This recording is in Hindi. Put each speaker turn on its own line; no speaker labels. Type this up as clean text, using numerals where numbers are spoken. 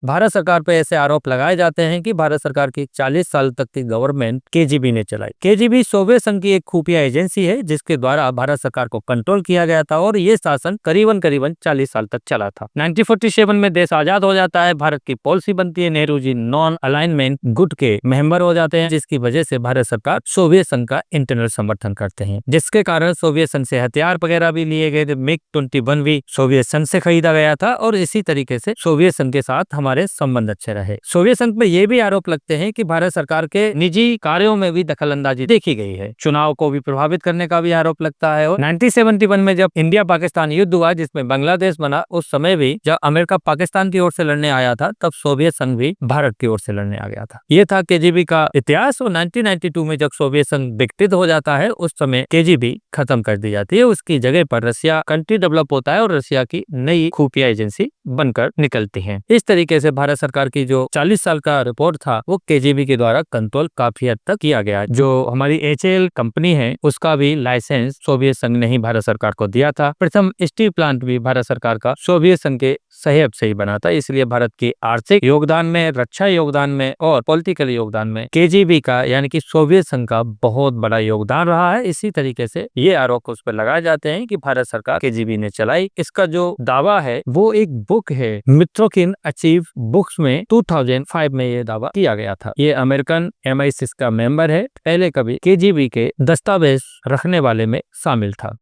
भारत सरकार पे ऐसे आरोप लगाए जाते हैं कि भारत सरकार की 40 साल तक की गवर्नमेंट केजीबी ने चलाई। केजीबी सोवियत संघ की एक खुफिया एजेंसी है जिसके द्वारा भारत सरकार को कंट्रोल किया गया था और ये शासन करीबन करीबन 40 साल तक चला था। 1947 में देश आजाद हो जाता है, भारत की पॉलिसी बनती है, नेहरू जी नॉन अलाइनमेंट गुट के मेंबर हो जाते हैं, जिसकी वजह से भारत सरकार सोवियत संघ का इंटरनल समर्थन करते हैं, जिसके कारण सोवियत संघ से हथियार वगैरह भी लिए गए थे। मिग-21 भी सोवियत संघ से खरीदा गया था और इसी तरीके से सोवियत संघ के साथ हमारे संबंध अच्छे रहे। सोवियत संघ में ये भी आरोप लगते हैं कि भारत सरकार के निजी कार्यों में भी दखलंदाजी देखी गई है। चुनाव को भी प्रभावित करने का भी आरोप लगता है। और 1971 में जब इंडिया पाकिस्तान युद्ध हुआ जिसमें बांग्लादेश बना, उस समय भी जब अमेरिका पाकिस्तान की ओर से लड़ने आया था तब सोवियत संघ भी भारत की ओर से लड़ने आ गया था। ये था केजीबी का इतिहास। और 1992 में जब सोवियत संघ विघटित हो जाता है उस समय केजीबी खत्म कर दी जाती है। उसकी जगह पर रशिया कंट्री डेवलप होता है और रशिया की नई खुफिया एजेंसी बनकर निकलती है। इस तरीके से भारत सरकार की जो 40 साल का रिपोर्ट था वो केजीबी के द्वारा कंट्रोल काफी हद तक किया गया। जो हमारी एचएएल कंपनी है उसका भी लाइसेंस सोवियत संघ ने ही भारत सरकार को दिया था। प्रथम स्टील प्लांट भी भारत सरकार का सोवियत संघ के सहयोग से ही बना था। इसलिए भारत के आर्थिक योगदान में, रक्षा योगदान में और पॉलिटिकल योगदान में केजीबी का यानी कि सोवियत संघ का बहुत बड़ा योगदान रहा है। इसी तरीके से ये आरोप उस पर लगाए जाते हैं कि भारत सरकार केजीबी ने चलाई। इसका जो दावा है वो एक बुक है, मित्रोकिन अचीव बुक्स में 2005 में ये दावा किया गया था। ये अमेरिकन MI6 का मेंबर है, पहले कभी केजीबी के दस्तावेज रखने वाले में शामिल था।